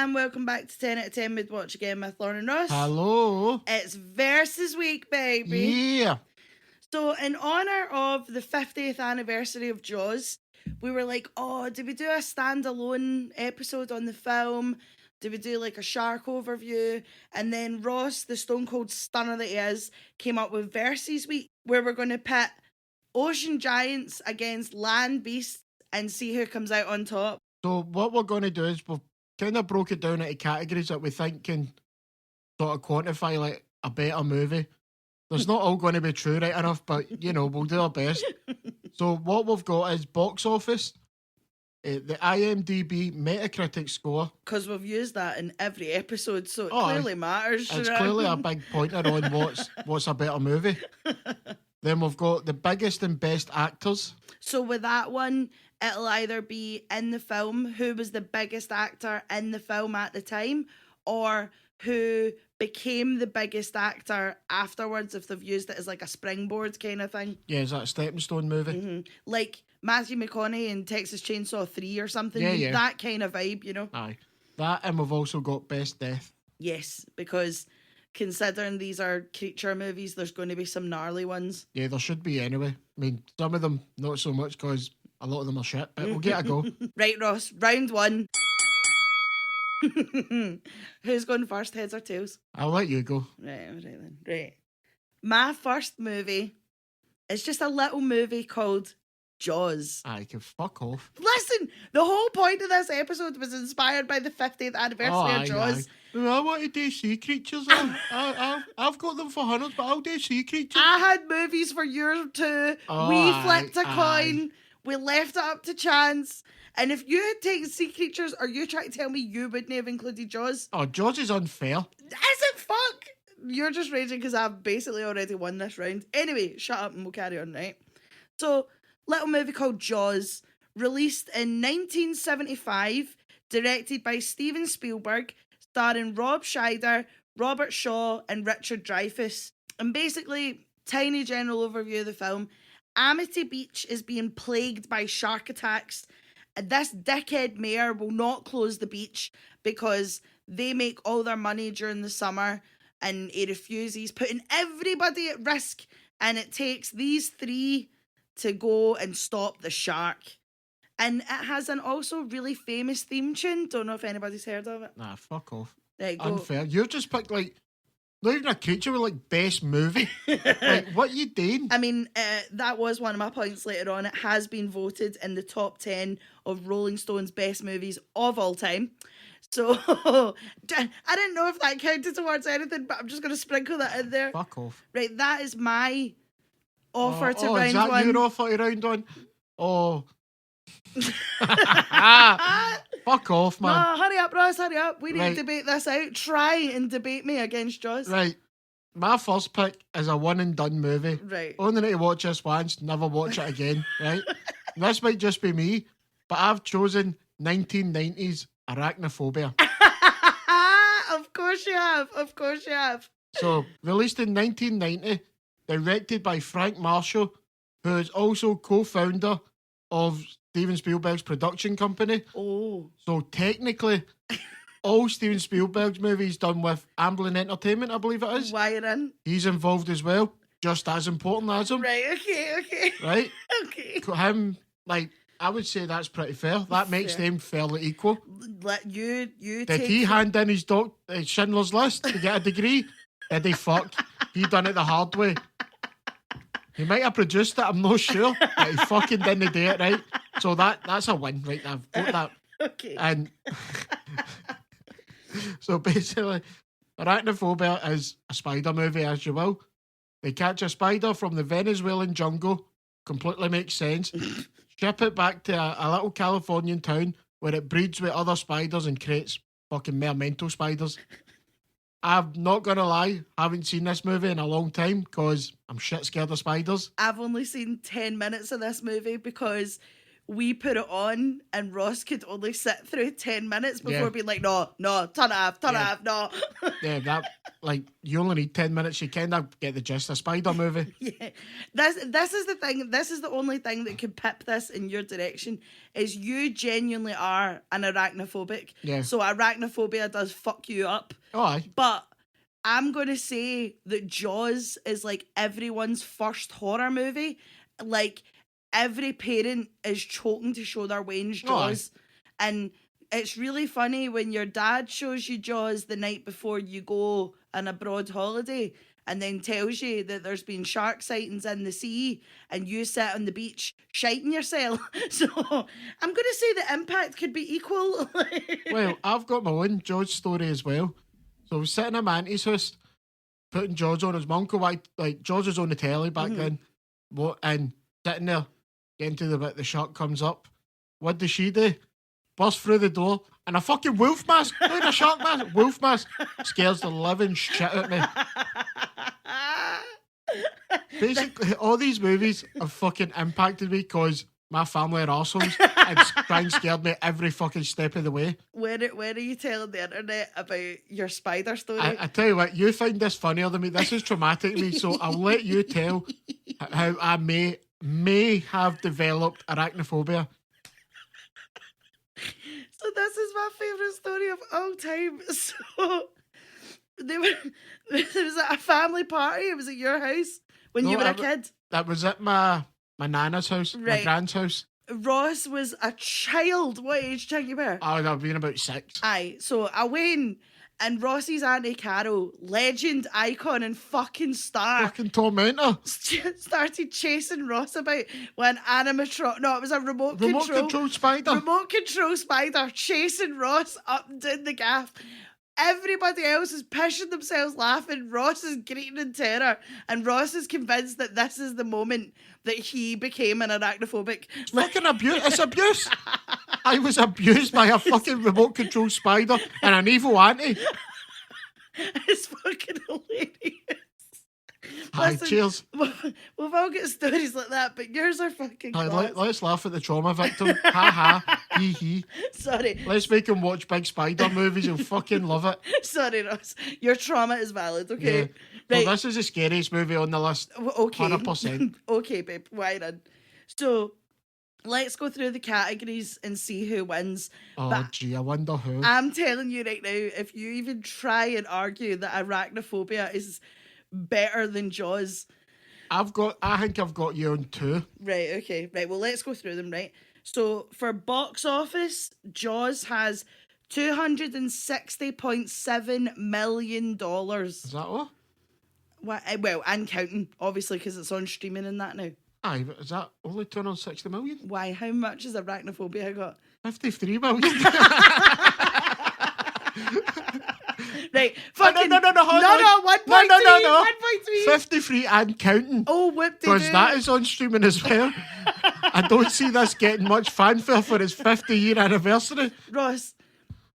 and welcome back to 10 out of 10 Mid Watch Again with Lauren and Ross. Hello. It's versus week, baby. Yeah. So, in honour of the 50th anniversary of Jaws, we were like, oh, did we do a standalone episode on the film? Did we do like a shark overview? And then Ross, the stone cold stunner that he is, came up with versus week, where we're going to pit ocean giants against land beasts and see who comes out on top. So what we're going to do is we've kind of broke it down into categories that we think can sort of quantify like a better movie. There's not all going to be true right enough, but, you know, we'll do our best. So what we've got is box office, the IMDb Metacritic score. Because we've used that in every episode, so it clearly matters. It's clearly a big pointer on what's a better movie. Then we've got the biggest and best actors. So with that one, it'll either be in the film, who was the biggest actor in the film at the time, or who became the biggest actor afterwards, if they've used it as like a springboard kind of thing. Yeah, is that a stepping stone movie? Mm-hmm. Like Matthew McConaughey in Texas Chainsaw 3 or something. Yeah. That kind of vibe, you know? Aye. That, and we've also got best death. Yes, because considering these are creature movies, there's going to be some gnarly ones. Yeah, there should be anyway. I mean, some of them not so much because a lot of them are shit, but we'll get a go. Right, Ross, round one. Who's going first, heads or tails? I'll let you go. Right then. Right. My first movie is just a little movie called Jaws. I can fuck off. Listen, the whole point of this episode was inspired by the 50th anniversary of Jaws. I want to do sea creatures. I've got them for hundreds, but I'll do sea creatures. I had movies for years too. We flipped a coin. We left it up to chance. And if you had taken sea creatures, are you trying to tell me you wouldn't have included Jaws? Oh, Jaws is unfair. Is it? Fuck. You're just raging because I've basically already won this round. Anyway, shut up and we'll carry on, right? So, little movie called Jaws, released in 1975, directed by Steven Spielberg, starring Rob Schneider, Robert Shaw, and Richard Dreyfuss. And basically, tiny general overview of the film. Amity Beach is being plagued by shark attacks. And this dickhead mayor will not close the beach because they make all their money during the summer, and he refuses, putting everybody at risk. And it takes these three to go and stop the shark. And it has an also really famous theme tune. Don't know if anybody's heard of it. Nah, fuck off. There you go. Unfair. You've just picked like not even a creature with like best movie. Like, what you doing? I mean, that was one of my points later on. It has been voted in the top 10 of Rolling Stone's best movies of all time. So, I didn't know if that counted towards anything, but I'm just going to sprinkle that in there. Fuck off. Right, that is my offer to round round is that one. your offer to round one? Oh. Fuck off, man. No, hurry up, Ross, hurry up. We need Right. to debate this out. Try and debate me against Jaws. Right. My first pick is a one and done movie. Right. Only need to watch this once, never watch it again, right? This might just be me, but I've chosen 1990s Arachnophobia. Of course you have. Of course you have. So, released in 1990, directed by Frank Marshall, who is also co-founder of Steven Spielberg's production company. Oh. So, technically, all Steven Spielberg's movies done with Amblin Entertainment, I believe it is. Wiring. He's involved as well, just as important as him. Right, okay. Right? Okay. Him, like, I would say that's pretty fair. That makes Fair. them fairly equal. Let you Did take... he hand in his Schindler's List to get a degree? Did he fuck? He done it the hard way. He might have produced it, I'm not sure, but he fucking didn't do it, right? So that's a win, right? I've got that. Okay. And so basically, Arachnophobia is a spider movie, as you will. They catch a spider from the Venezuelan jungle, completely makes sense. Ship it back to a little Californian town where it breeds with other spiders and creates fucking more mental spiders. I'm not going to lie, haven't seen this movie in a long time because I'm shit scared of spiders. I've only seen 10 minutes of this movie because we put it on and Ross could only sit through 10 minutes before Yeah. being like, no, turn it off, Yeah. no. Yeah, that, like, you only need 10 minutes. You kind of get the gist of Spider movie. Yeah, this is the thing. This is the only thing that could pip this in your direction. Is you genuinely are an arachnophobic. Yeah. So arachnophobia does fuck you up. Oh, aye. But I'm gonna say that Jaws is like everyone's first horror movie. Like every parent is choking to show their Wayne's Oh, aye. Jaws, and it's really funny when your dad shows you Jaws the night before you go on a broad holiday and then tells you that there's been shark sightings in the sea and you sit on the beach shiting yourself. So I'm going to say the impact could be equal. Well, I've got my own George story as well. So I was sitting in my auntie's house, putting George on. His mum go like George was on the telly back then. And sitting there, getting to the bit the shark comes up. What does she do? Burst through the door and a fucking wolf mask. Not a shark mask, wolf mask. Scares the living shit out of me. Basically, all these movies have fucking impacted me because my family are arseholes and try and scared me every fucking step of the way. When are you telling the internet about your spider story? I tell you what, you find this funnier than me. This is traumatic to me, so I'll let you tell how I may have developed arachnophobia. So this is my favourite story of all time. So there was at a family party. It was at your house when you were a kid. That was at my nana's house, my Right. grand's house. Ross was a child. What age do you think you were? I would have been about 6. Aye. So I went and Ross's Auntie Carol, legend, icon and fucking star, Fucking tormentor. started chasing Ross about when animatronic. No, it was a remote Control spider. Remote control spider chasing Ross up and down the gaff. Everybody else is pissing themselves laughing. Ross is greeting in terror. And Ross is convinced that this is the moment that he became an arachnophobic. Fucking abuse. It's abuse. I was abused by a fucking remote control spider and an evil auntie. It's fucking hilarious. Hi, Listen, cheers. We've all got stories like that, but yours are fucking Aye, class. let's laugh at the trauma victim. Ha ha. Hee hee. Sorry. Let's make him watch big spider movies. He'll fucking love it. Sorry, Ross. Your trauma is valid, okay? Yeah. Right. Well, this is the scariest movie on the list. Okay. 100%. Okay, babe. Why then? So, let's go through the categories and see who wins. Oh, But gee, I wonder who. I'm telling you right now, if you even try and argue that arachnophobia is better than Jaws, I think I've got you on 2. right, okay, right, well, let's go through them, right? So, for box office, Jaws has $260.7 million. Is that all? Well, and counting, obviously, because it's on streaming and that now. Aye, but is that only 260 million? Why? How much has arachnophobia got? 53 million. Right, No, fucking... no, hold on. 1.3, No. 1.3. 53 and counting. Oh, whoop Because that is on streaming as well. I don't see this getting much fanfare for its 50-year anniversary. Ross,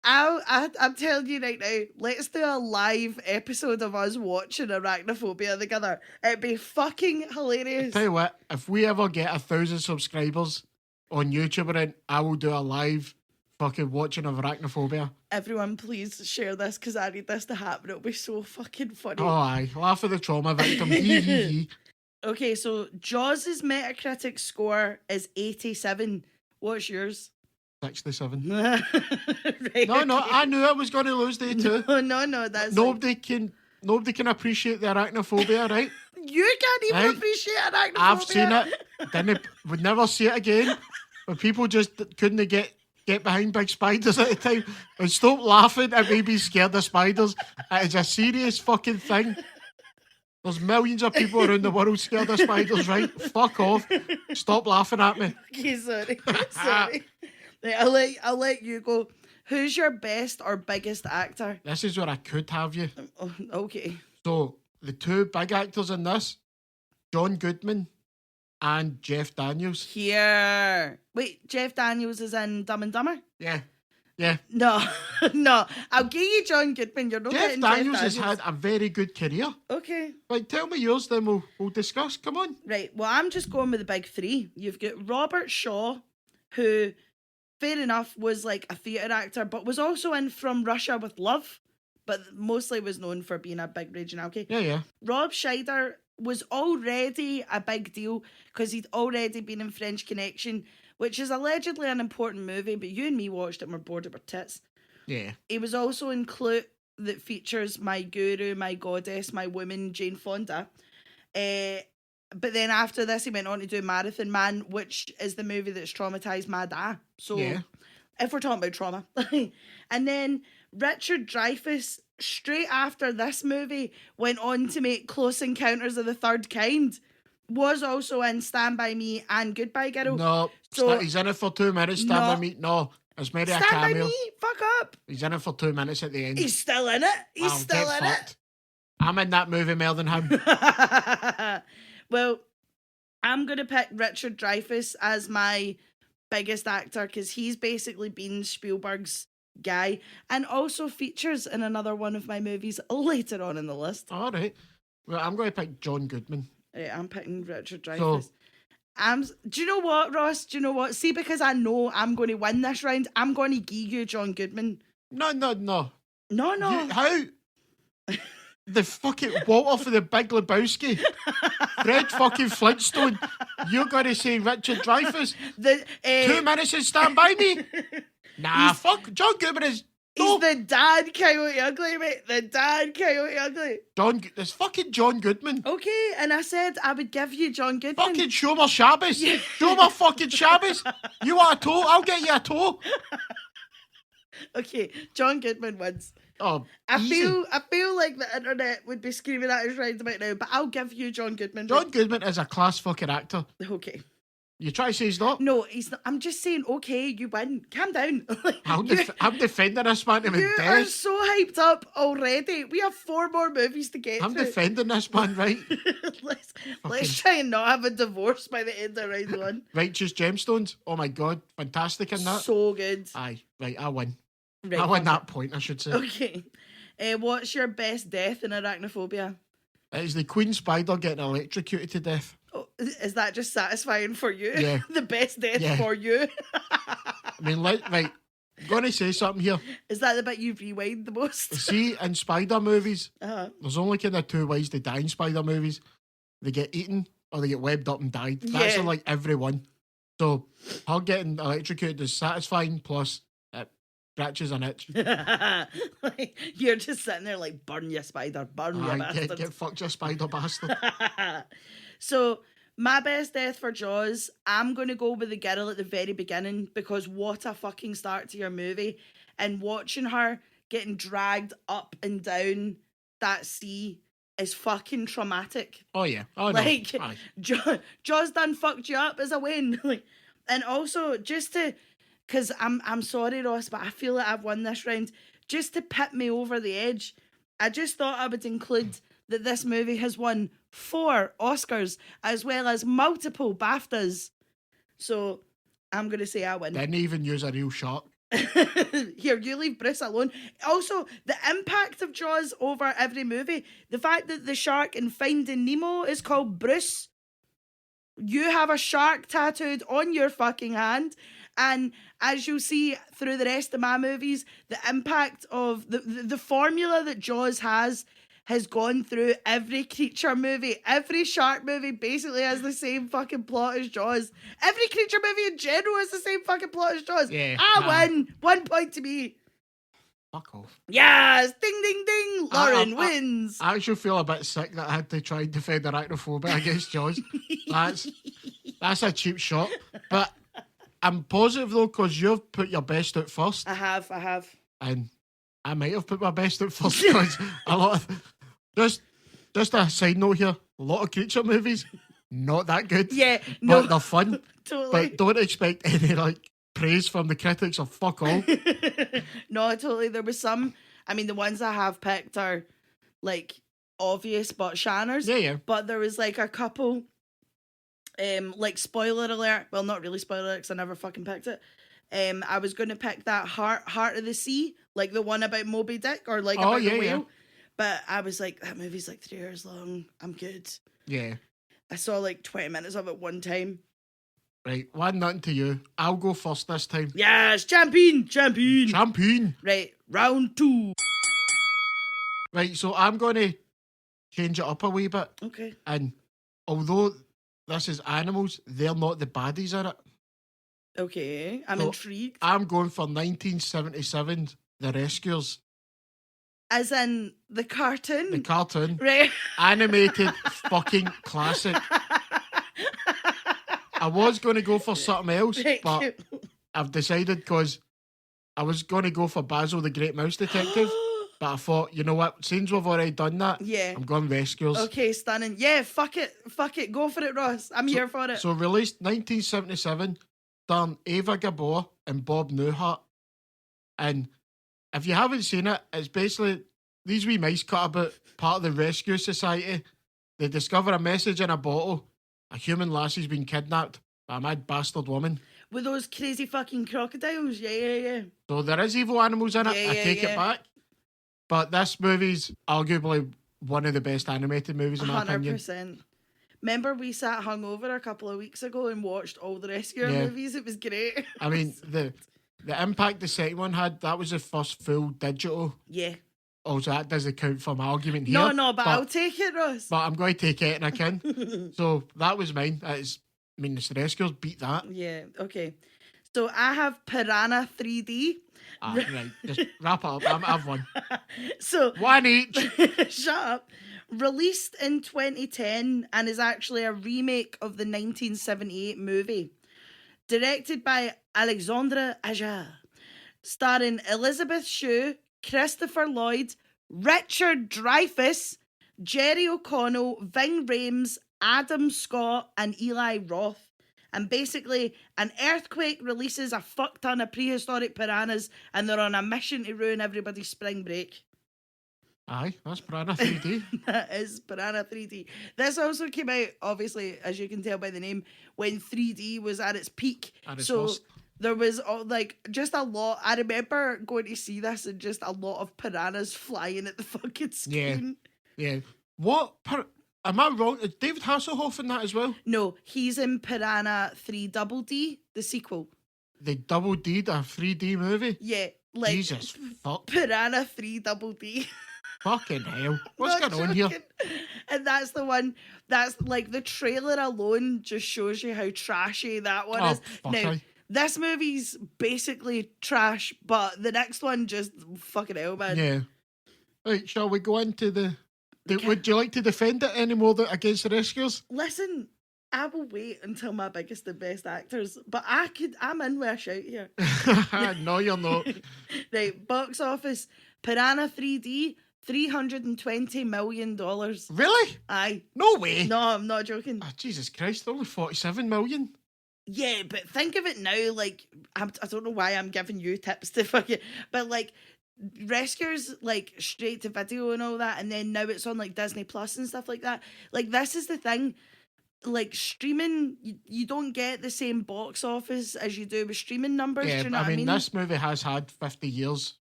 I'm telling you right now, let's do a live episode of us watching Arachnophobia together. It'd be fucking hilarious. Tell you what, if we ever get 1,000 subscribers on YouTube, then I will do a live fucking watching of Arachnophobia. Everyone, please share this because I need this to happen. It'll be so fucking funny. Oh, aye. Laugh at the trauma victim. Hee hee hee. Okay, so Jaws' Metacritic score is 87. What's yours? 67. Right, No, okay. I knew I was going to lose day 2. No, that's Nobody can appreciate the arachnophobia, right? You can't even Right. appreciate arachnophobia. I've seen it. Would never see it again. But people just couldn't get behind big spiders at the time. And stop laughing at me being scared of spiders. It is a serious fucking thing. There's millions of people around the world scared of spiders, right? Fuck off. Stop laughing at me. Okay, sorry. Sorry. Right, I'll let you go. Who's your best or biggest actor? This is where I could have you. Oh, okay. So, the 2 big actors in this, John Goodman and Jeff Daniels. Here. Wait, Jeff Daniels is in Dumb and Dumber? Yeah. No, no. I'll give you John Goodman. You're not Jeff getting Daniels Jeff has Daniels. had a very good career. Okay. Right, tell me yours, then we'll discuss. Come on. Right. Well, I'm just going with the big 3. You've got Robert Shaw, who, fair enough, was like a theatre actor, but was also in From Russia with Love, but mostly was known for being a big raging alkie. Yeah. Rob Schneider was already a big deal because he'd already been in French Connection, which is allegedly an important movie, but you and me watched it and we're bored of our tits. Yeah. He was also in Clute, that features my guru, my goddess, my woman, Jane Fonda. But then after this, he went on to do Marathon Man, which is the movie that's traumatised my dad. So, if we're talking about trauma. And then Richard Dreyfuss, straight after this movie, went on to make Close Encounters of the Third Kind. Was also in Stand By Me and Goodbye Girl. No, so he's in it for 2 minutes. Stand By Me. No, it's maybe a Stand cameo. By Me, fuck up. He's in it for 2 minutes at the end. He's still in it. He's Wow, still get in fucked. I'm in that movie more than him. it. Well, I'm going to pick Richard Dreyfuss as my biggest actor because he's basically been Spielberg's guy and also features in another one of my movies later on in the list. All right. Well, I'm going to pick John Goodman. Right, I'm picking Richard Dreyfuss. Do you know what, Ross? Do you know what? See, because I know I'm going to win this round, I'm going to give you John Goodman. No. No. How? The fucking Walter for the Big Lebowski. Fred fucking Flintstone. You're going to say Richard Dreyfuss? 2 minutes and Stand By Me? Nah, fuck. John Goodman is... He's the dad Coyote Ugly, mate. The dad Coyote Ugly. It's fucking John Goodman. Okay, and I said I would give you John Goodman. Fucking show me Shabbos. Show me fucking Shabbos. You want a toe? I'll get you a toe. Okay, John Goodman wins. Oh, I easy. feel like the internet would be screaming at us right about now, but I'll give you John Goodman. John Goodman is a class fucking actor. Okay. You try to say he's not? No, he's not. I'm just saying, okay, you win. Calm down. I'm defending this man to my You are death. so hyped up already. We have 4 more movies to get I'm through. defending this man, right? let's try and not have a divorce by the end of round 1. Righteous Gemstones. Oh my god, fantastic in that. So good. Aye, right, I win. Right, I win that point, I should say. Okay. What's your best death in Arachnophobia? It's the Queen Spider getting electrocuted to death. Oh, is that just satisfying for you? Yeah. The best death Yeah. for you? I mean, right, I'm going to say something here. Is that the bit you rewind the most? See, in Spider movies, Uh-huh. there's only kind of 2 ways to die in Spider movies. They get eaten or they get webbed up and died. That's Yeah. in, like every one. So her getting electrocuted is satisfying, plus it scratches an itch. Like, you're just sitting there like, burn you spider, burn you Aye, bastard. get fucked, you spider bastard. So, my best death for Jaws, I'm going to go with the girl at the very beginning because what a fucking start to your movie. And watching her getting dragged up and down that sea is fucking traumatic. Oh yeah. Oh no. Like, Aye. Jaws done fucked you up as a win. Like, and also, just to, because I'm sorry, Ross, but I feel like I've won this round. Just to pit me over the edge, I just thought I would include that this movie has won 4 Oscars as well as multiple BAFTAs. So I'm going to say I win. Didn't even use a real shark. Here, you leave Bruce alone. Also, the impact of Jaws over every movie. The fact that the shark in Finding Nemo is called Bruce. You have a shark tattooed on your fucking hand. And as you'll see through the rest of my movies, the impact of the formula that Jaws has gone through every creature movie. Every shark movie basically has the same fucking plot as Jaws. Every creature movie in general has the same fucking plot as Jaws. Yeah, I win. 1 point to me. Fuck off. Yes! Ding, ding, ding! Lauren wins. I actually feel a bit sick that I had to try and defend Arachnophobia against Jaws. That's a cheap shot. But I'm positive though, because you've put your best out first. I have. And I might have put my best out first because a lot of... Just a side note here, a lot of creature movies, not that good. Yeah, no. But they're fun. Totally. But don't expect any, like, praise from the critics or fuck all. No, totally. There was some, I mean, the ones I have picked are, like, obvious but shanners. Yeah. But there was, like, a couple, like, spoiler alert. Well, not really spoiler alert because I never fucking picked it. I was going to pick that Heart of the Sea, like the one about Moby Dick or, like, about the whale. Yeah. But I was like, that movie's like 3 hours long. I'm good. Yeah. I saw like 20 minutes of it one time. Right, 1-0 to you. I'll go first this time. Yes, champion. Champion. Right, round 2. Right, so I'm going to change it up a wee bit. Okay. And although this is animals, they're not the baddies in it. Okay, I'm So, intrigued. I'm going for 1977, The Rescuers. As in the cartoon? The cartoon. Right. Animated fucking classic. I was going to go for something else, Right, but I've decided because I was going to go for Basil the Great Mouse Detective, but I thought, you know what, since we've already done that, Yeah. I'm going Rescuers. Okay, stunning. Yeah, fuck it, go for it, Ross. I'm here for it. So released 1977, starring Ava Gabor and Bob Newhart. And if you haven't seen it, it's basically these wee mice cut about part of the rescue society. They discover a message in a bottle. A human lassie's been kidnapped by a mad bastard woman. With those crazy fucking crocodiles. Yeah. So there is evil animals in it. I take it back. But this movie's arguably one of the best animated movies in my opinion. 100%. Remember we sat hungover a couple of weeks ago and watched all the Rescuer movies? It was great. I mean, the impact the second one had, that was the first full digital. Yeah. Also, that doesn't count for my argument here. No, but I'll take it, Ross. But I'm going to take it and I can. So that was mine. It's the Rescuers beat that. Yeah, okay. So I have Piranha 3D. Right, just wrap it up. I've won. So 1 each. Shut up. Released in 2010 and is actually a remake of the 1978 movie. Directed by Alexandre Aja. Starring Elizabeth Shue, Christopher Lloyd, Richard Dreyfuss, Jerry O'Connell, Ving Rhames, Adam Scott, and Eli Roth. And basically, an earthquake releases a fuck ton of prehistoric piranhas and they're on a mission to ruin everybody's spring break. Aye, that's Piranha 3D. That is Piranha 3D. This also came out, obviously, as you can tell by the name, when 3D was at its peak. At its so worst. there was just a lot. I remember going to see this and just a lot of piranhas flying at the fucking screen. Yeah. What? Am I wrong? Is David Hasselhoff in that as well? No, he's in Piranha 3 Double D, the sequel. They double D'd a 3D movie? Yeah, like Jesus fuck. Piranha 3 Double D. Fucking hell. What's Not going on here? joking. And that's the one, that's like the trailer alone just shows you how trashy that one is. Fuck Now, aye. this movie's basically trash, but the next one just fucking hell, man. Yeah. Right, shall we go into the... Would you like to defend it any more against the Rescuers? Listen, I will wait until my biggest and best actors, but I'm in with a shout here. No, you're not. Right, box office, Piranha 3D, $320 million. Really? Aye. No way. No, I'm not joking. Oh, Jesus Christ, only 47 million. Yeah, but think of it now, like, I don't know why I'm giving you tips to fucking, but like, Rescuers, like, straight to video and all that, and then now it's on, like, Disney Plus and stuff like that. Like, this is the thing, like, streaming, you don't get the same box office as you do with streaming numbers, Yeah, do you know I what I mean, mean? this movie has had 50 years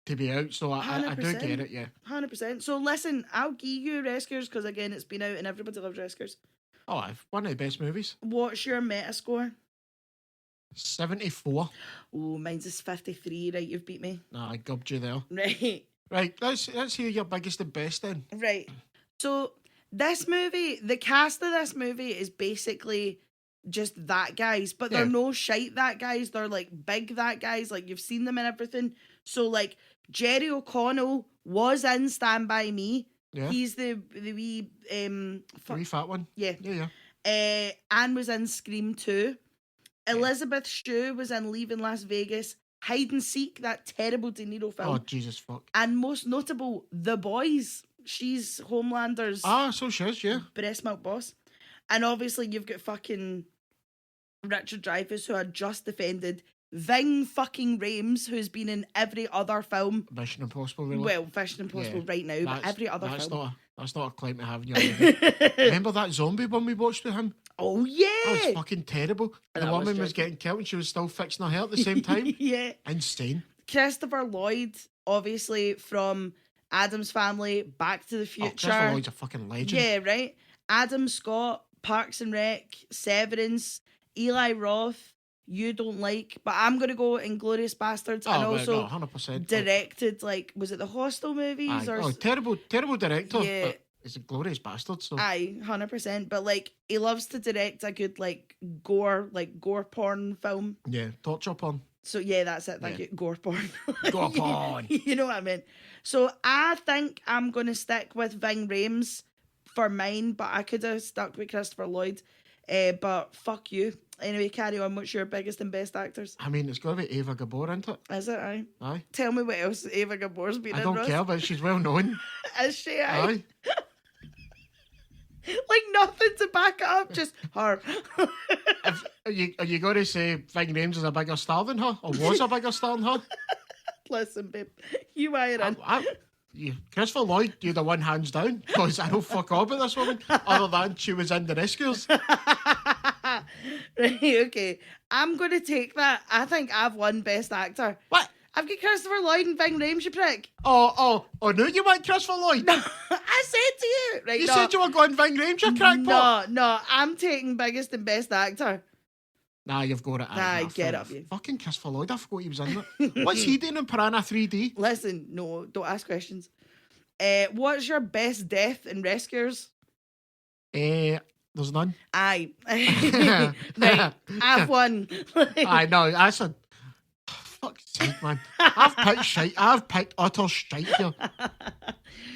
to be out, so I do 100%. get it, yeah. 100%. So listen, I'll give you Rescuers, because again, it's been out and everybody loves Rescuers. Oh, one of the best movies. What's your Metascore? 74. Oh, mine's is 53, right, you've beat me. Nah, I gubbed you there. Right. Right, let's hear your biggest and best then. Right. So this movie, the cast of this movie is basically just that guys, but they're Yeah. no shite that guys. They're like big that guys. Like you've seen them and everything. So like Jerry O'Connell was in Stand By Me. Yeah. He's the wee The wee fat one. yeah. Yeah. Anne was in Scream 2. Elizabeth Shue was in Leaving Las Vegas. Hide and Seek, that terrible De Niro film. Oh, Jesus fuck. And most notable, The Boys. She's Homelander's So she is, yeah. breast milk boss. And obviously you've got fucking Richard Dreyfuss, who had just defended Ving fucking Rhames, who's been in every other film. Mission Impossible, really. Well, Mission Impossible right now, but every other film. That's not a claim to have in your life. Remember that zombie one we watched with him? Oh, That yeah. was fucking terrible. And the That was woman was dreadful. getting killed and she was still fixing her hair at the same time. Yeah. Insane. Christopher Lloyd, obviously from Adam's Family, Back to the Oh, Future. Christopher Lloyd's a fucking legend. Yeah, right. Adam Scott, Parks and Rec, Severance, Eli Roth, you don't like, but I'm going to go Inglourious Bastards, and Oh, but no, also 100%. directed, like, was it the Hostel movies? Aye. Or Oh, terrible director. Yeah. But it's a glorious bastard, so. Aye, 100%. But, like, he loves to direct a good, like, gore porn film. Yeah, torture porn. So, yeah, that's it. Thank Yeah. you. Gore porn. Gore porn. You know what I mean? So, I think I'm going to stick with Ving Rhames for mine, but I could have stuck with Christopher Lloyd. But fuck you. Anyway, carry on. What's your biggest and best actors? I mean, it's got to be Ava Gabor, isn't it? Is it? Aye. Aye. Tell me what else Ava Gabor's been I in, don't Ross. care, but she's well known. Is she? Aye. Aye. Like nothing to back it up, just her. Are you going to say Ving Rhames is a bigger star than her? Or was a bigger star than her? Listen, babe, you wire in. Christopher Lloyd, you're the one hands down, because I don't fuck all about this woman, other than she was in The Rescuers. Right, okay. I'm going to take that. I think I've won Best Actor. What? I've got Christopher Lloyd and Ving Rhames, you prick. Oh, no, you went Christopher Lloyd? No, I said to you. Right, You no. said you were going Ving Rhames, you crackpot. No, I'm taking biggest and best actor. Nah, you've got it. Aye, get up, you. Fucking Christopher Lloyd, I forgot he was in it. What's he doing in Piranha 3D? Listen, no, don't ask questions. What's your best death in Rescuers? There's none. Aye. Right, I've won. I know, that's a... Fuck's sake, man. I've picked utter shite here.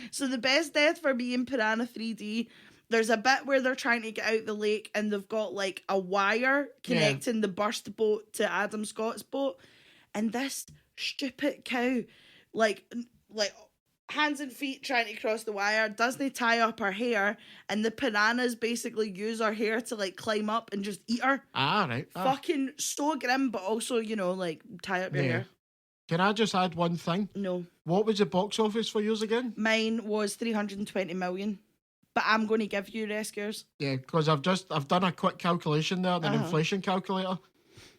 So the best death for me in Piranha 3D, there's a bit where they're trying to get out the lake and they've got like a wire connecting the burst boat to Adam Scott's boat. And this stupid cow, like hands and feet trying to cross the wire, doesn't tie up her hair, and the piranhas basically use her hair to like climb up and just eat her. Ah, right. Fucking so grim, but also, you know, like tie up your hair. Can I just add one thing? No. What was the box office for yours again? Mine was 320 million. But I'm going to give you Rescuers. Yeah, because I've done a quick calculation there, an inflation calculator.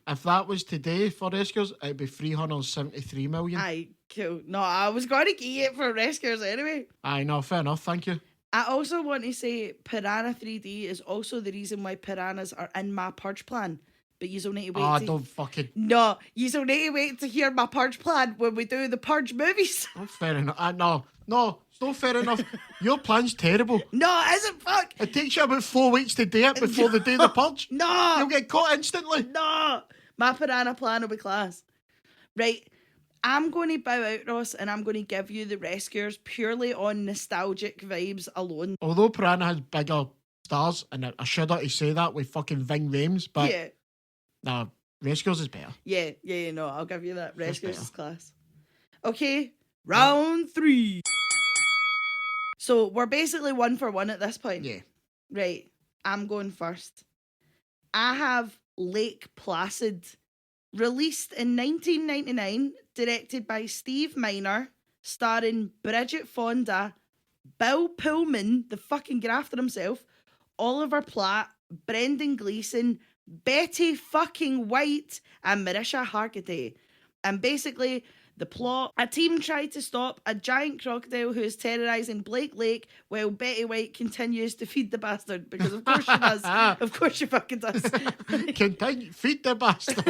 If that was today for Rescuers, it'd be 373 million. Aye, cool. No, I was going to get it for Rescuers anyway. Aye, no, fair enough, thank you. I also want to say Piranha 3D is also the reason why piranhas are in my purge plan. But you'll need to wait. Don't fucking... No, you'll need to wait to hear my purge plan when we do the purge movies. Oh, fair enough. No, it's not fair enough. Your plan's terrible. No, it isn't, fuck. It takes you about 4 weeks to do it before they do the purge. No. You'll get caught instantly. No. My piranha plan will be class. Right. I'm going to bow out, Ross, and I'm going to give you the Rescuers purely on nostalgic vibes alone. Although Piranha has bigger stars, and I shudder to say that with fucking Ving Rhames, but yeah. Nah, Rescuers is better. Yeah, no, I'll give you that. Rescuers is class. Okay, round 3. So we're basically 1 for 1 at this point. Yeah. Right, I'm going first. I have Lake Placid, released in 1999, directed by Steve Miner, starring Bridget Fonda, Bill Pullman, the fucking grafter himself, Oliver Platt, Brendan Gleeson, Betty fucking White, and Marisha Hargitay. And basically, the plot: a team tried to stop a giant crocodile who is terrorising Blake Lake while Betty White continues to feed the bastard, because of course she does. Of course she fucking does. Continue, feed the bastard.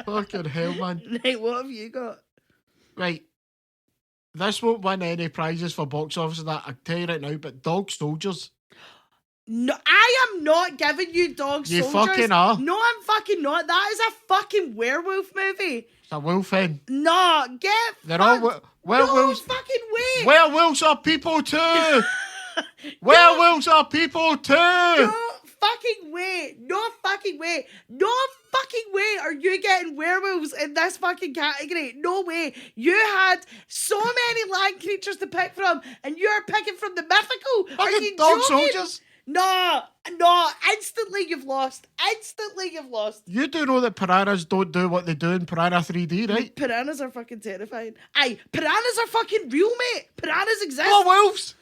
Fucking hell, man. Right, what have you got? Right. This won't win any prizes for box office and that, I'll tell you right now, but Dog Soldiers. No, I am not giving you Dog You Soldiers. fucking are. No, I'm fucking not. That is a fucking werewolf movie. It's a wolf hen. No, get They're all werewolves. No fucking way. Werewolves are people too. Werewolves are people too. No fucking way. No fucking way. No fucking way are you getting werewolves in this fucking category. No way. You had so many land creatures to pick from, and you're picking from the mythical. Are Fucking you Dog joking? Soldiers. No. Instantly you've lost. You do know that piranhas don't do what they do in Piranha 3D, right? Piranhas are fucking terrifying. Aye, piranhas are fucking real, mate. Piranhas exist. Oh, wolves.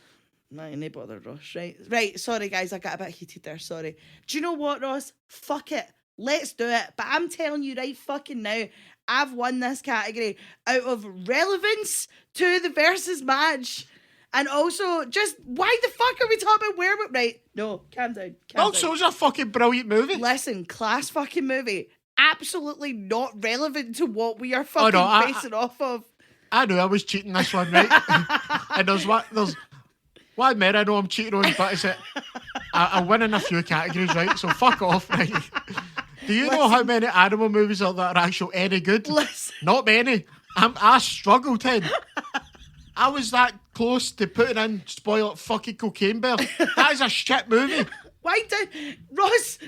No, no bother, Ross. Right. Sorry, guys. I got a bit heated there. Sorry. Do you know what, Ross? Fuck it. Let's do it. But I'm telling you right fucking now, I've won this category out of relevance to the versus match. And also, just why the fuck are we talking about werewolf? Right? No, calm down. Calm Dog down. Soul's a fucking brilliant movie. Listen, class fucking movie. Absolutely not relevant to what we are fucking no, basing off of. I know I was cheating this one, right? And there's one man I know I'm cheating on, but it's I win in a few categories, right? So fuck off, right? Do you know how many animal movies are that are actually any good? Listen. Not many. I struggled, Ted. I was that close to putting in Spoil It fucking Cocaine Bear. That is a shit movie. Ross,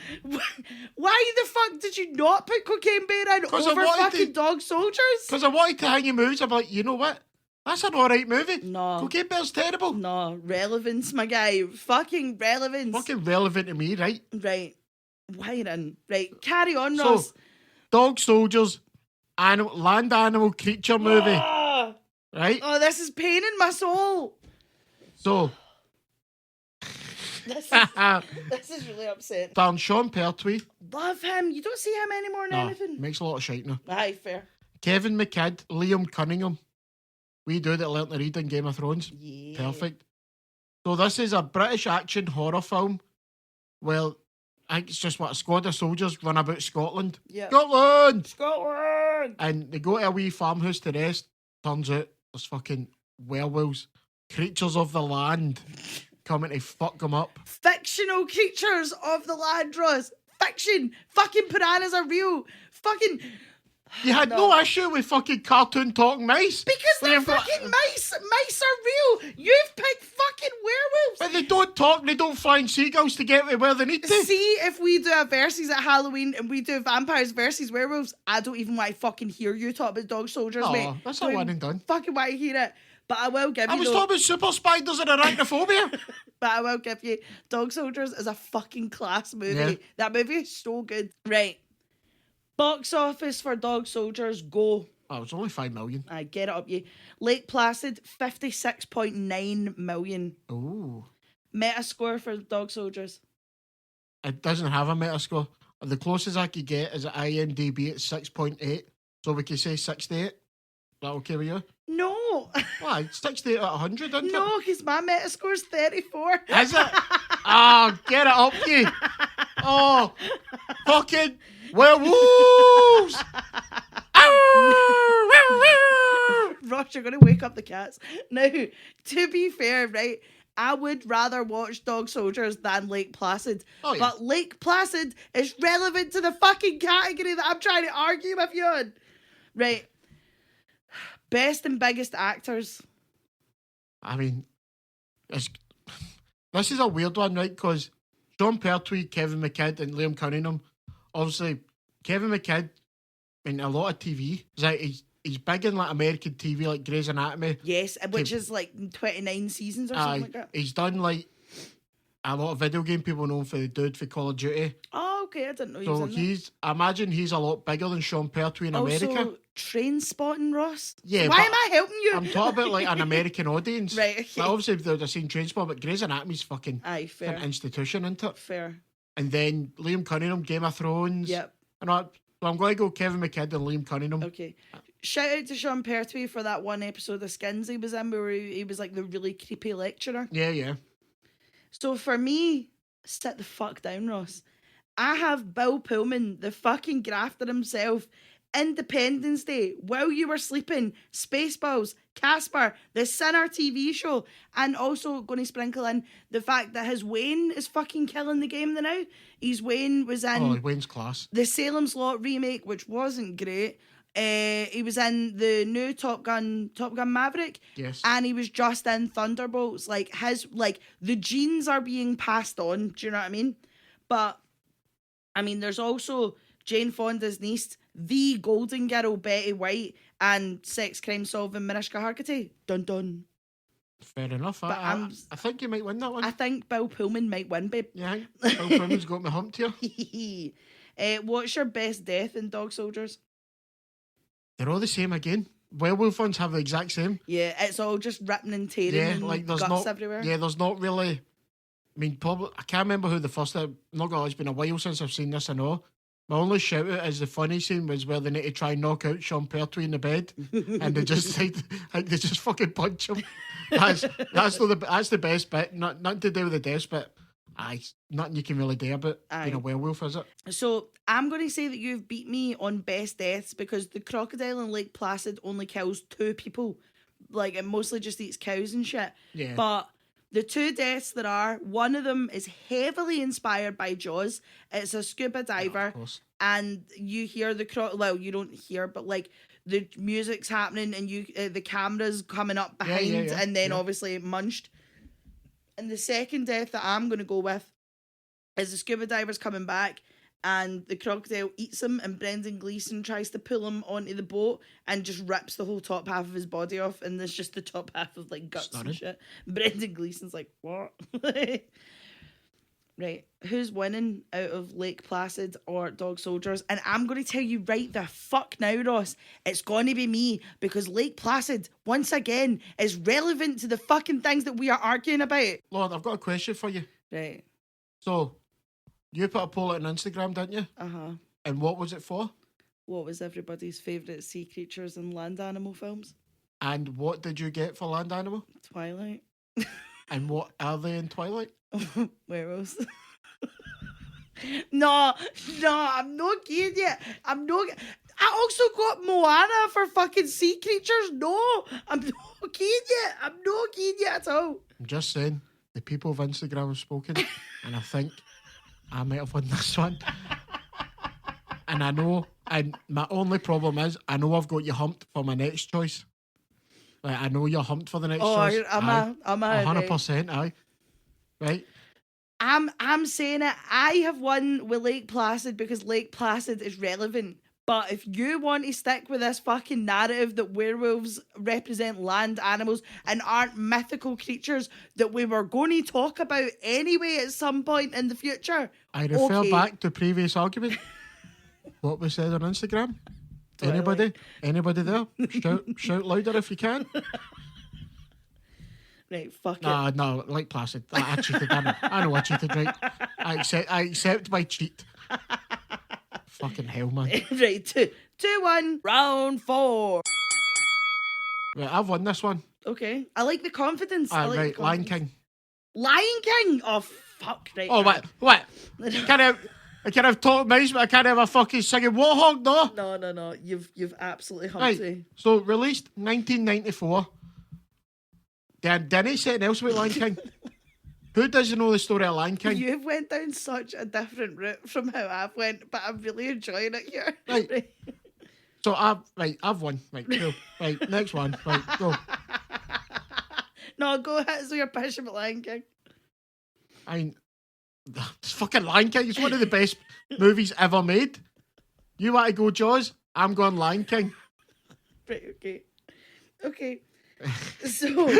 why the fuck did you not put Cocaine Bear in over fucking Dog Soldiers? Because I wanted to hang your movies. I'm like, you know what? That's an alright movie. No. Cocaine Bear's terrible. No, relevance, my guy. Fucking relevance. Fucking relevant to me, right? Right. Why then? Right, carry on, So, Ross. Dog Soldiers, land animal creature movie, right? Oh, this is pain in my soul. So, This is really upsetting. darn Sean Pertwee. Love him. You don't see him anymore in anything. Makes a lot of shite now. Aye, fair. Kevin McKidd, Liam Cunningham. We dude that learnt to read in Game of Thrones. Yeah. Perfect. So this is a British action horror film. Well, I think it's just what a squad of soldiers run about Scotland. Yeah. Scotland! And they go to a wee farmhouse to rest. Turns out there's fucking werewolves, creatures of the land, coming to fuck them up. Fictional creatures of the land, Ross. Fiction. Fucking piranhas are real. Fucking... You had no issue with fucking cartoon talking mice. Because they're fucking mice. Mice are real. You've picked fucking werewolves. But they don't talk, they don't fly in seagulls to get to where they need to. See, if we do a versus at Halloween and we do vampires versus werewolves, I don't even want to fucking hear you talk about Dog Soldiers, mate. Oh, that's not one and done. Fucking want to hear it. But I will give you... I was talking about super spiders and arachnophobia. But I will give you... Dog Soldiers is a fucking class movie. Yeah. That movie is so good. Right. Box office for Dog Soldiers, go. Oh, it's only 5 million. I get it up, you. Lake Placid, 56.9 million. Ooh. Metascore for Dog Soldiers. It doesn't have a Metascore. The closest I could get is at IMDb at 6.8. So we could say 68. Is that okay with you? No. Why? 68 out of 100, isn't it? No, because my Metascore's 34. Is it? Oh, get it up, you. Oh, fucking werewolves. Ross, you're going to wake up the cats. Now, to be fair, right, I would rather watch Dog Soldiers than Lake Placid. Oh, yeah. But Lake Placid is relevant to the fucking category that I'm trying to argue with you on. Right. Best and biggest actors. I mean, this is a weird one, right? Because Sean Pertwee, Kevin McKidd, and Liam Cunningham. Obviously, Kevin McKidd in a lot of TV. Like he's big in like American TV, like Grey's Anatomy. Yes, which is like 29 seasons or something like that. He's done like a lot of video game people know him for the dude for Call of Duty. Oh, okay, I didn't know he was So in that. I imagine he's a lot bigger than Sean Pertwee in America. Also, Train Spotting, Ross. Yeah, Why but am I helping you? I'm talking about like an American audience. Right, okay. Like, obviously they'd have seen Trainspotting, but Grey's Anatomy's fucking Aye, fair. an institution, isn't it? Fair. And then Liam Cunningham, Game of Thrones. Yep. And so I'm going to go Kevin McKidd and Liam Cunningham. Okay. Shout out to Sean Pertwee for that one episode of Skins he was in where he was like the really creepy lecturer. Yeah. So for me, sit the fuck down, Ross. I have Bill Pullman, the fucking grafter himself, Independence Day, While You Were Sleeping, Spaceballs, Casper, the Sinner TV show, and also going to sprinkle in the fact that his Wayne is fucking killing the game now. His Wayne was in Wayne's class. the Salem's Lot remake, which wasn't great. He was in the new Top Gun Maverick. Yes. And he was just in Thunderbolts. Like the genes are being passed on. Do you know what I mean? But I mean, there's also Jane Fonda's niece, the Golden Girl Betty White, and sex crime solving Mariska Hargitay. Dun dun. Fair enough. But I think you might win that one. I think Bill Pullman might win, babe. Yeah, Bill Pullman's got me humped here. What's your best death in Dog Soldiers? They're all the same again. Werewolf ones have the exact same. Yeah, it's all just ripping and tearing Yeah, and like there's guts not everywhere. Yeah, there's not really. I mean, probably I can't remember who the first. I'm not gonna lie, it's been a while since I've seen this. I know, My only shout out is the funny scene was where they need to try and knock out Sean Pertwee in the bed, and they just like they just fucking punch him. That's the best bit. Nothing to do with the deaths, but nothing you can really do about being a werewolf, is it? So I'm going to say that you've beat me on best deaths because the crocodile in Lake Placid only kills 2 people. Like, it mostly just eats cows and shit. Yeah. But the 2 deaths there are, one of them is heavily inspired by Jaws. It's a scuba diver, and you hear well, you don't hear, but like the music's happening and the camera's coming up behind, and then obviously munched. And the second death that I'm going to go with is the scuba diver's coming back and the crocodile eats him, and Brendan Gleeson tries to pull him onto the boat and just rips the whole top half of his body off, and there's just the top half of like guts and shit. Brendan Gleeson's like, what? Right, who's winning out of Lake Placid or Dog Soldiers? And I'm going to tell you right the fuck now, Ross, it's going to be me, because Lake Placid, once again, is relevant to the fucking things that we are arguing about. Lord, I've got a question for you. Right. So, you put a poll out on Instagram, didn't you? Uh-huh. And what was it for? What was everybody's favourite sea creatures and land animal films? And what did you get for land animal? Twilight. And what are they in Twilight? Werewolves. No, I'm not kidding you. I also got Moana for fucking sea creatures. No, I'm not kidding you. I'm not kidding you at all. I'm just saying, the people of Instagram have spoken, and I think I might have won this one. And I know, and my only problem is, I know I've got you humped for my next choice. Like, I know you're humped for the next choice. I'm 100%, aye. Right? I'm saying it. I have won with Lake Placid because Lake Placid is relevant. But if you want to stick with this fucking narrative that werewolves represent land animals and aren't mythical creatures that we were going to talk about anyway at some point in the future, I refer back to previous argument. What we said on Instagram. Anybody there? Shout louder if you can. Right, fuck it. No, Lake Placid. I cheated, didn't I? I know I cheated, right? I accept my cheat. Fucking hell, man. Right, 2-1, round 4. Right, I've won this one. Okay. I like the confidence. Right, Lion King. Lion King? Oh, fuck. Right. Oh, what? I can't have talk nice, but I can't have a fucking singing warthog, no? No. You've absolutely humped me. Right, so released 1994. Didn't he say anything else about Lion King? Who doesn't know the story of Lion King? You've went down such a different route from how I've went, but I'm really enjoying it here. Right. So I've won. Right, cool. Right, next one. Right, go. No, go ahead. So you're pushing at Lion King. I mean, it's fucking Lion King. It's one of the best movies ever made. You want to go Jaws? I'm going Lion King. Right, okay. So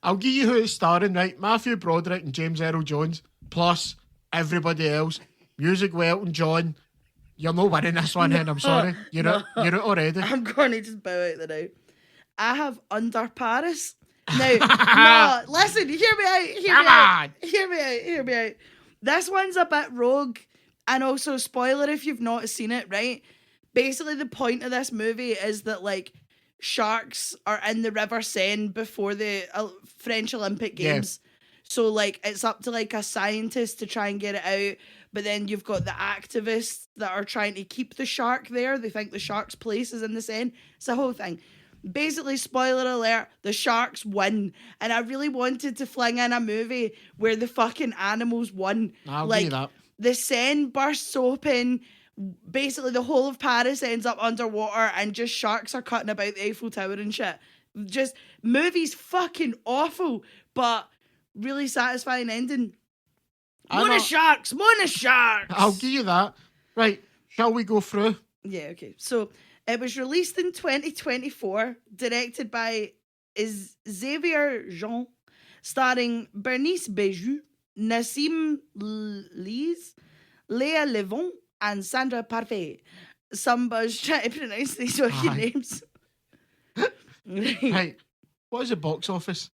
I'll give you who it's starring, right? Matthew Broderick and James Earl Jones, plus everybody else. Music by Elton John. You're not winning this one, Hen. I'm sorry. You're out already. I'm going to just bow out the now. I have Under Paris. Now, no, listen, hear me out. This one's a bit rogue, and also spoiler if you've not seen it, right? Basically, the point of this movie is that, like, sharks are in the River Seine before the French Olympic Games. Yeah. So, like, it's up to, like, a scientist to try and get it out. But then you've got the activists that are trying to keep the shark there. They think the shark's place is in the Seine. It's a whole thing. Basically, spoiler alert, the sharks win. And I really wanted to fling in a movie where the fucking animals won. I'll give you that. The Seine bursts open. Basically, the whole of Paris ends up underwater and just sharks are cutting about the Eiffel Tower and shit. Just, movie's fucking awful, but really satisfying ending. More sharks! I'll give you that. Right, shall we go through? Yeah, okay. So, it was released in 2024, directed by Xavier Jean, starring Bernice Bejoux, Nassim Lees, Léa Levon, and Sandra Parfait. Somebody's trying to pronounce these fucking names. Right. What is the box office?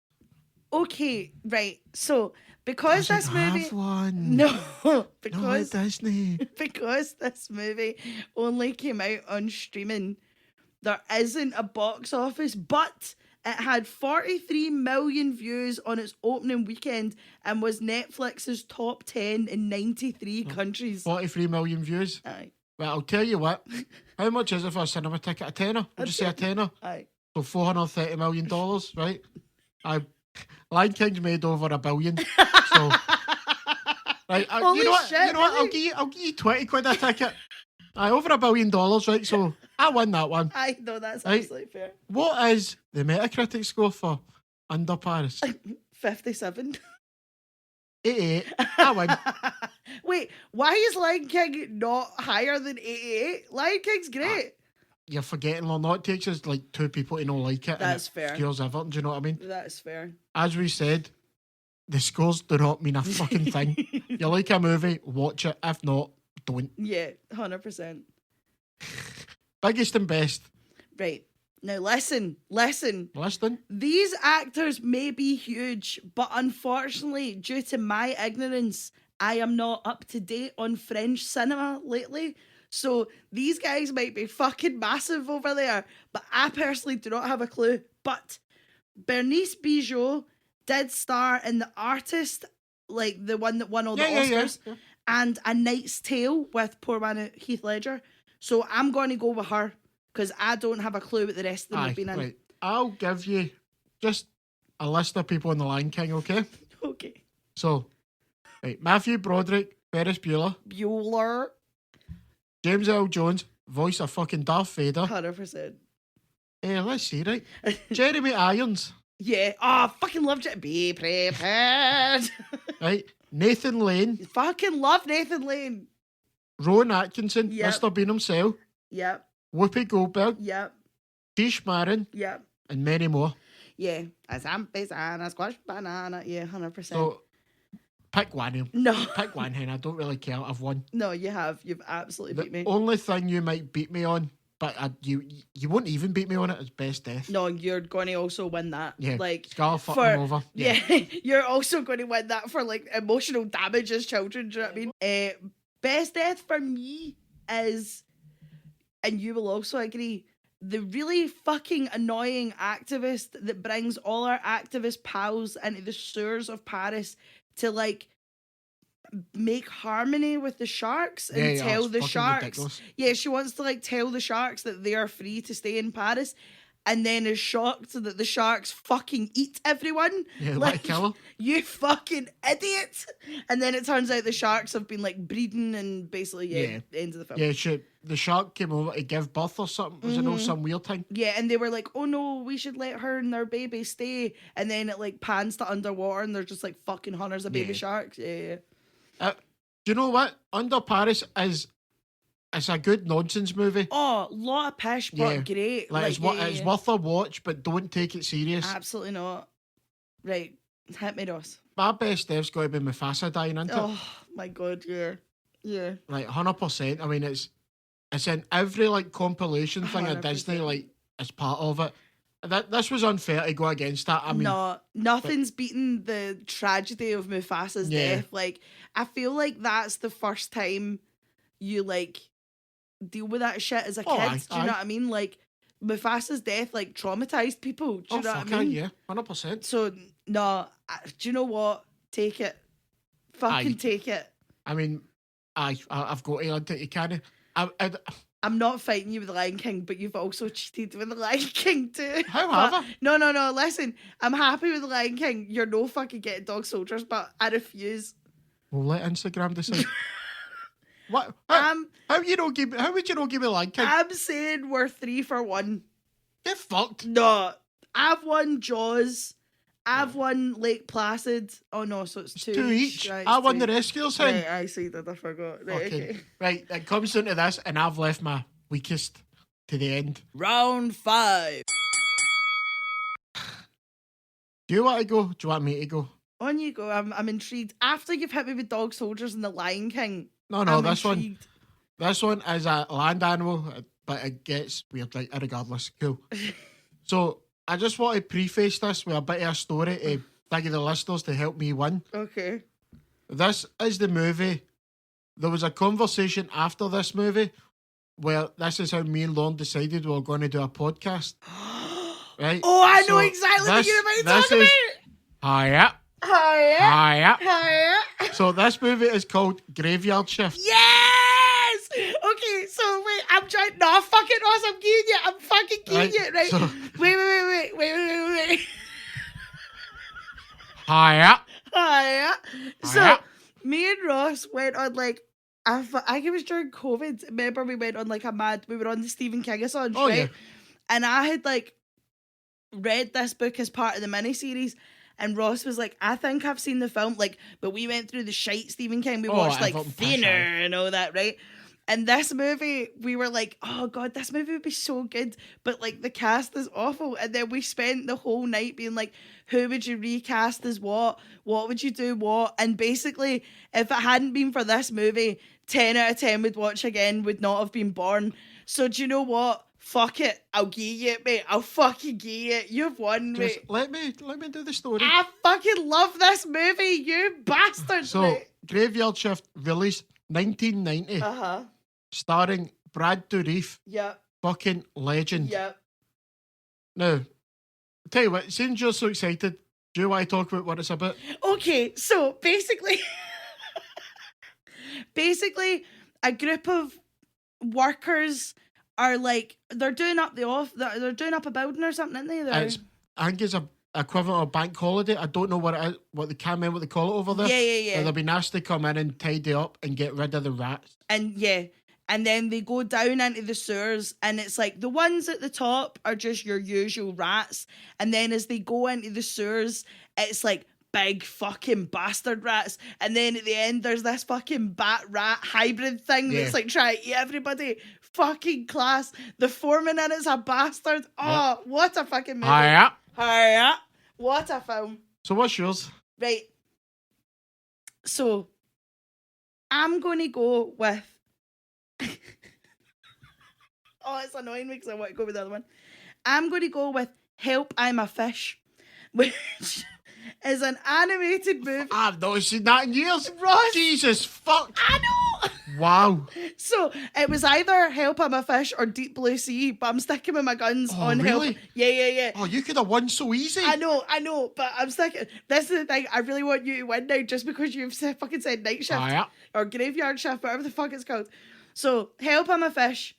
Okay, right. So because Doesn't this movie, have one. no, No, it because doesn't. because this movie only came out on streaming, there isn't a box office, but it had 43 million views on its opening weekend and was Netflix's top 10 in 93 countries. 43 million views. Aye. Well, I'll tell you what. How much is it for a cinema ticket? A tenner? We'll just say a tenner. Aye. So $430 million, right? Lion King's made over $1 billion. So, right, Holy you know what? shit, You know what? really? I'll give you 20 quid a ticket. Over $1 billion, right? So I won that one. I know that's Right. absolutely fair. What is the Metacritic score for Under Paris? 57. 88. I win. Wait, why is Lion King not higher than 88? Lion King's great. You're forgetting, Lorna. It takes us like 2 people to not like it. That's and fair. It scares Everton, do you know what I mean? That's fair. As we said, the scores do not mean a fucking thing. You like a movie, watch it. If not, don't. Yeah, 100%. Biggest and best. Right. Now listen. Listen. These actors may be huge, but unfortunately, due to my ignorance, I am not up to date on French cinema lately. So these guys might be fucking massive over there, but I personally do not have a clue. But Bernice Bijot did star in The Artist, like the one that won all the Oscars, and A Knight's Tale with poor man Heath Ledger. So I'm going to go with her because I don't have a clue what the rest of them have been in. Right. I'll give you just a list of people in The Lion King, okay? Okay. So, right, Matthew Broderick, Ferris Bueller, Bueller. James Earl Jones, voice of fucking Darth Vader. 100%. Let's see, right? Jeremy Irons. Yeah. Oh, fucking loved it. Be prepared. Right? Nathan Lane, Fucking love Nathan Lane. Rowan Atkinson, Yep. Mr. Bean himself, Yep. Whoopi Goldberg, Yep. Tish Marin, Yep. and many more. Yeah. A zampis and a squash banana. Yeah, 100%. So, pick one of them. No. Pick one, hen. I don't really care. I've won. No, you have. You've absolutely beat The me. only thing you might beat me on, but you won't even beat me on it, is Best Death. No, you're going to also win that. Yeah. Like, Scar fuck him over. Yeah. You're also going to win that for like emotional damage as children. Do you know what I mean? Best Death for me is, and you will also agree, the really fucking annoying activist that brings all our activist pals into the sewers of Paris to like make harmony with the sharks and tell it's the fucking sharks. ridiculous. Yeah, she wants to like tell the sharks that they are free to stay in Paris, and then is shocked that the sharks fucking eat everyone. Yeah, like a killer. You fucking idiot! And then it turns out the sharks have been like breeding and basically end of the film. Yeah, the shark came over to give birth or something. Was it no some weird thing? Yeah, and they were like, "Oh no, we should let her and their baby stay." And then it like pans to underwater, and there's just like fucking hundreds of baby sharks. Yeah. Do you know what? Under Paris it's a good nonsense movie. Oh, lot of pish, but great. Like, it's worth a watch, but don't take it serious. Absolutely not. Right, hit me, Ross. My best death's got to be Mufasa dying, isn't it? Oh my god, yeah. Like 100%. I mean, it's in every like compilation thing at 100%. Disney. Like, it's part of it. This was unfair to go against that. I mean, No, nothing's beaten the tragedy of Mufasa's death. Like, I feel like that's the first time you like deal with that shit as a kid. Do you know what I mean? Like, Mufasa's death like traumatized people. Do you know what I mean? Yeah, 100%. So no, do you know what? Take it, fucking take it. I mean, I've got to add that you can't. I'm not fighting you with the Lion King, but you've also cheated with the Lion King too. How have I? No. Listen, I'm happy with the Lion King. You're no fucking getting Dog Soldiers, but I refuse. We'll let Instagram decide. What? How would you not give me Lion King? I'm saying we're 3 for 1. Get fucked. No, I've won Jaws. I've won Lake Placid. Oh no, so it's 2 each. Right, I won two. the Rescuers thing. Right, I see that. I forgot. Right, okay. Right, it comes into this, and I've left my weakest to the end. Round 5. Do you want to go? Do you want me to go? On you go. I'm intrigued. After you've hit me with Dog Soldiers and the Lion King. No, I'm this intrigued. This one is a land animal, but it gets weird, like, regardless. Cool. So, I just want to preface this with a bit of a story to beg of the listeners to help me win. Okay. This is the movie. There was a conversation after this movie where this is how me and Lauren decided we were going to do a podcast. Right? Oh, I know So exactly what you're about to talk is, about. Hiya. Hiya. Hiya. Hiya. So this movie is called Graveyard Shift. Yes! Okay, so wait, I'm trying. No, fucking Ross, I'm getting you. I'm fucking getting you. Right. So, Wait. hiya. Hiya. So, Hiya. me and Ross went on like, I think it was during COVID. Remember, we went on like we were on the Stephen King-a-thon, Oh, right? yeah. And I had like read this book as part of the miniseries. And Ross was like, I think I've seen the film, like, but we went through the shite Stephen King. We watched like Thinner and all that, right? And this movie, we were like, oh God, this movie would be so good, but like the cast is awful. And then we spent the whole night being like, who would you recast as what? What would you do what? And basically, if it hadn't been for this movie, 10 out of 10 would watch again, would not have been born. So do you know what? Fuck it. I'll give you it, mate. I'll fucking give you it. You've won, mate. Just let me do the story. I fucking love this movie, you bastard. So, mate. Graveyard Shift released 1990, starring Brad Dourif, Yep. fucking legend. Yep. Now, I'll tell you what, since you're so excited, do you want to talk about what it's about? Okay, so basically, a group of workers are like, they're doing up they're doing up a building or something, aren't they? I think it's a equivalent of bank holiday. I don't know what it is, what they can't remember what they call it over there. Yeah. But they'll be nice to come in and tidy up and get rid of the rats. And then they go down into the sewers, and it's like the ones at the top are just your usual rats, and then as they go into the sewers, it's like big fucking bastard rats, and then at the end there's this fucking bat rat hybrid thing that's like trying to eat everybody. Fucking class. The foreman in it's a bastard. Oh, what a fucking movie. Hiya. What a film. So what's yours? Right. So I'm going to go with oh, it's annoying me because I want to go with the other one. I'm going to go with Help, I'm a Fish, which is an animated movie. I've not seen that in years. Ross. Jesus fuck. I know. Wow. So it was either Help, I'm a Fish or Deep Blue Sea, but I'm sticking with my guns on really? Help. Yeah. Oh, you could have won so easy. I know, but I'm sticking. This is the thing. I really want you to win now, just because you've fucking said Night Shift or Graveyard Shift, whatever the fuck it's called. So Help, I'm a Fish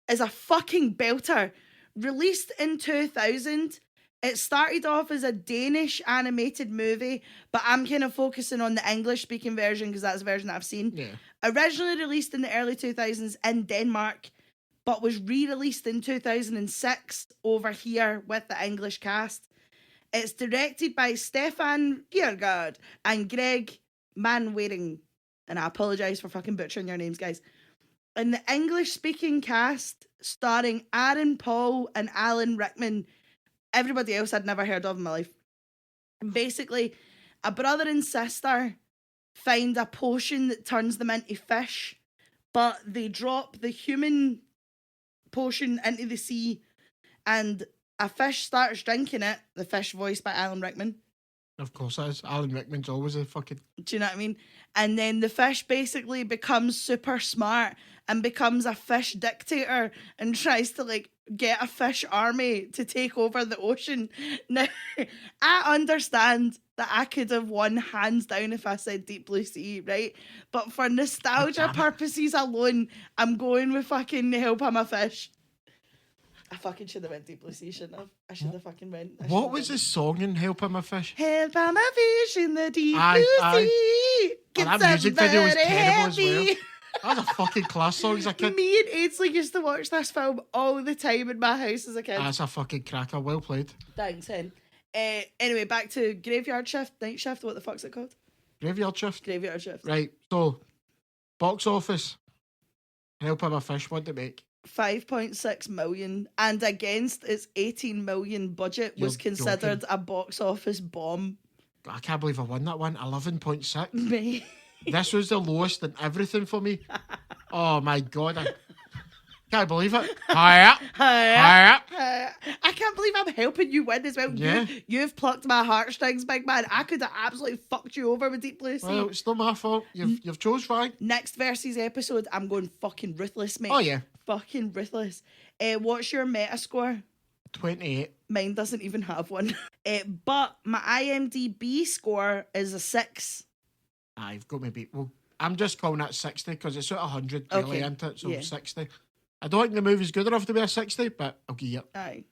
is a fucking belter. Released in 2000. It started off as a Danish animated movie, but I'm kind of focusing on the English speaking version because that's the version that I've seen. Yeah. Originally released in the early 2000s in Denmark, but was re-released in 2006 over here with the English cast. It's directed by Stefan Kiergaard and Greg Manwaring. And I apologise for fucking butchering your names, guys. And the English-speaking cast, starring Aaron Paul and Alan Rickman. Everybody else I'd never heard of in my life. And basically, a brother and sister find a potion that turns them into fish, but they drop the human potion into the sea, and a fish starts drinking it. The fish voiced by Alan Rickman. Of course it is. Alan Rickman's always a fucking... Do you know what I mean? And then the fish basically becomes super smart and becomes a fish dictator and tries to like get a fish army to take over the ocean. Now, I understand that I could have won hands down if I said Deep Blue Sea, right? But for nostalgia purposes alone, I'm going with fucking Help, I'm a Fish. I fucking should have went Deep Blue Sea, shouldn't have? I should have fucking went. What was the song in Help, I'm a Fish? Help, I'm a fish in the deep blue sea. And that music video was terrible as well. That was a fucking class song as a kid. Me and Ainsley used to watch this film all the time in my house as a kid. That's a fucking cracker. Well played. Thanks, hen. Anyway, back to Graveyard Shift, Night Shift. What the fuck's it called? Graveyard Shift. Graveyard Shift. Right. So, box office. Help, I'm a Fish. What did it make? 5.6 million, and against its 18 million budget was considered a box office bomb. I can't believe I won that one. 11.6. Me. This was the lowest in everything for me. Oh my god. Can't believe it. Hiya. Hiya. Hiya. I can't believe I'm helping you win as well. Yeah. You've plucked my heartstrings, big man. I could have absolutely fucked you over with Deep Blue Sea. Well, it's not my fault. You've chose fine. Next versus episode, I'm going fucking ruthless, mate. Oh, yeah. Fucking ruthless. What's your meta score? 28. Mine doesn't even have one. But my IMDb score is a 6. You've got me beat. Well, I'm just calling that 60 because it's at 100 really, Okay. isn't it? So Yeah. 60. I don't think the movie's good enough to be a 60, but I'll give you it. Aye.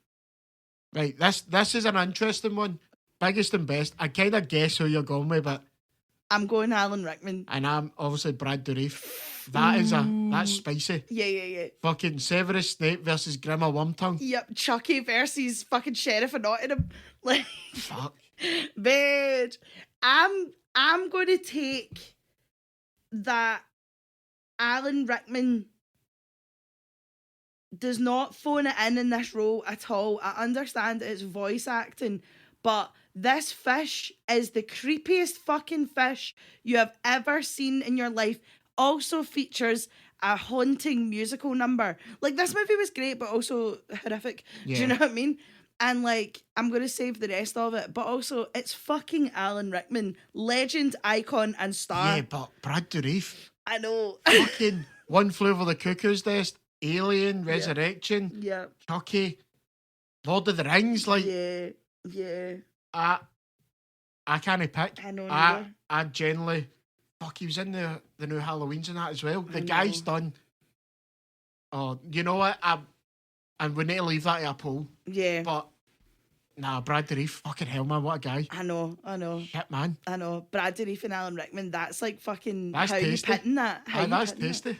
Right, this is an interesting one. Biggest and best. I kind of guess who you're going with, but... I'm going Alan Rickman. And I'm obviously Brad Dourif. That's spicy. Yeah. Fucking Severus Snape versus Grimmer Wormtongue. Yep, Chucky versus fucking Sheriff of Nottingham. Like, Fuck. bitch. I'm going to take that Alan Rickman does not phone it in this role at all. I understand it's voice acting, but this fish is the creepiest fucking fish you have ever seen in your life. Also features a haunting musical number. Like, this movie was great, but also horrific. Yeah. Do you know what I mean? And, like, I'm going to save the rest of it. But also, it's fucking Alan Rickman. Legend, icon, and star. Yeah, but Brad Dourif. I know. Fucking One Flew Over the Cuckoo's Nest. Alien, Resurrection, Yeah. Chucky, Lord of the Rings. Like, Yeah. I can't pick. I know. neither. I generally... Fuck, he was in the new Halloweens and that as well. The I guy's know. done... Oh, you know what? And we need to leave that to a poll. Yeah. But, nah, Brad Dourif, fucking hell, man, what a guy. I know. Shit, man. I know. Brad Dourif and Alan Rickman, that's like fucking That's how tasty. you pitting that. How you That's pitting that. tasty.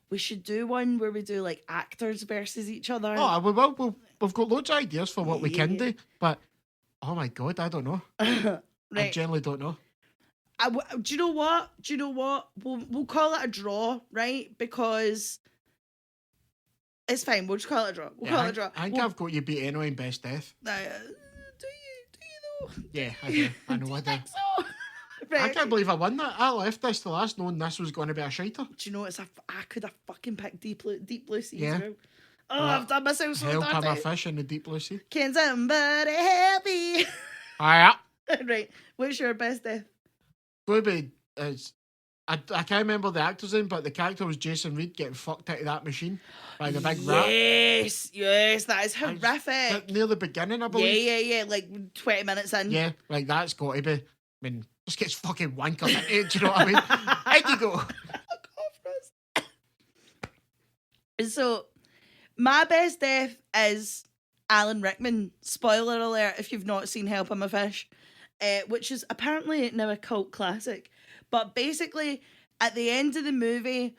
We should do one where we do like actors versus each other. Oh, we will. We've got loads of ideas for what we can Yeah. do. But, oh my God, I don't know. I Right. generally don't know. Do you know what? We'll call it a draw, right? Because it's fine. We'll just call it a draw. We'll call it a draw. I think I've got you beat anyway in Best Death. Do you though? Yeah, I do. I know I do. think so? Right. I can't believe I won that. I left this to last knowing this was going to be a shiter. Do you know I could have fucking picked Deep Blue Sea Yeah. as well. Oh, Well, I've done myself so Help I'm a dirty. fish in the deep blue sea. Can somebody help me? Hiya. Right. What's your best death? Going to be... I can't remember the actor's name, but the character was Jason Reed getting fucked out of that machine by the big rat. Yes, that is horrific. Near the beginning, I believe. Yeah, like 20 minutes in. Yeah, like that's got to be... I mean, just gets fucking wankered into it, do you know what I mean? In you go. So, my best death is Alan Rickman. Spoiler alert if you've not seen Help I'm a Fish, which is apparently now a cult classic. But basically, at the end of the movie,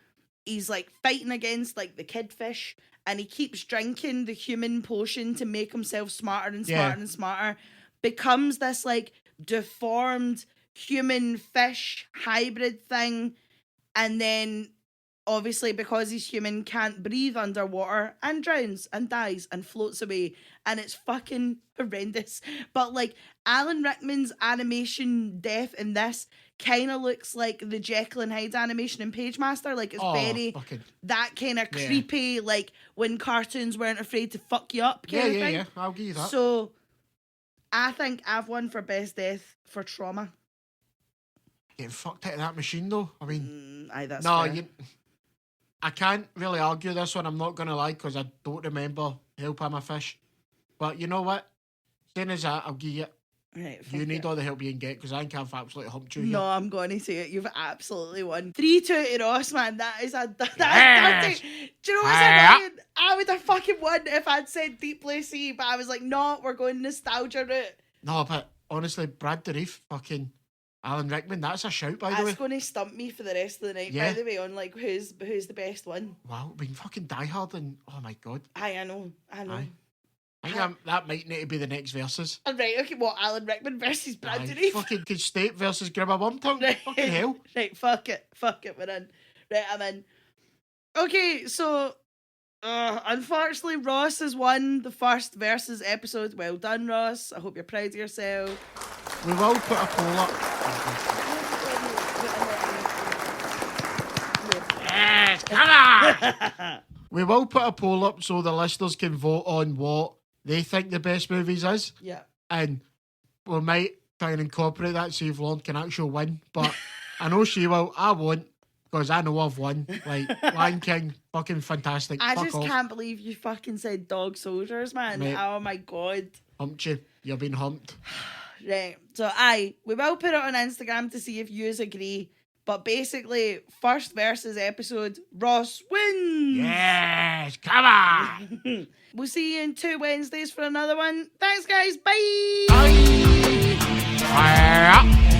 he's like fighting against like the kid fish, and he keeps drinking the human potion to make himself smarter and smarter and smarter. Becomes this like deformed human fish hybrid thing, and then obviously because he's human can't breathe underwater and drowns and dies and floats away, and it's fucking horrendous. But like Alan Rickman's animation death in this kind of looks like the Jekyll and Hyde animation in Pagemaster. Like it's very fucking... that kind of Yeah. creepy, like when cartoons weren't afraid to fuck you up kind of thing. Yeah, I'll give you that. So I think I've won for best death for trauma. Getting fucked out of that machine, though. I mean... Aye, that's no, fair. I can't really argue this one. I'm not going to lie, because I don't remember Help I'm a Fish. But you know what? Saying as that, I'll give you... Right, You fuck need it. all the help you can get, because I think I've absolutely humped you No, here. I'm going to say it. You've absolutely won. 3-2 to Ross, man. That is Yes. dirty. Do you know what's Yeah. annoying? I would have fucking won if I'd said Deep Blue Sea, but I was like, no, we're going nostalgia route. No, but honestly, Brad Dourif, fucking Alan Rickman, that's a shout, by the way. That's going to stump me for the rest of the night, Yeah. by the way, on like who's the best one. Wow, I mean, fucking Die Hard and... Oh, my God. I know. Aye. I think that might need to be the next versus. Right, okay, what, Alan Rickman versus Brad Aye. Dourif? Fucking Good State versus Grimmer Wormtongue. Right. Fucking hell. Right, fuck it, we're in. Right, I'm in. Okay, so unfortunately Ross has won the first versus episode. Well done, Ross. I hope you're proud of yourself. We will put a poll up. Yes, come on! We will put a poll up so the listeners can vote on what they think the best movies is. Yeah. And we might try and incorporate that, see if Lauren can actually win. But I know she will. I won't, because I know I've won. Like, Lion King, fucking fantastic. I Fuck just off. can't believe you fucking said Dog Soldiers, man. Mate. Oh my god. Humped you. You've been humped. Right. So we will put it on Instagram to see if yous agree. But basically, first versus episode, Ross wins. Yes, come on. We'll see you in 2 Wednesdays for another one. Thanks, guys. Bye. Bye.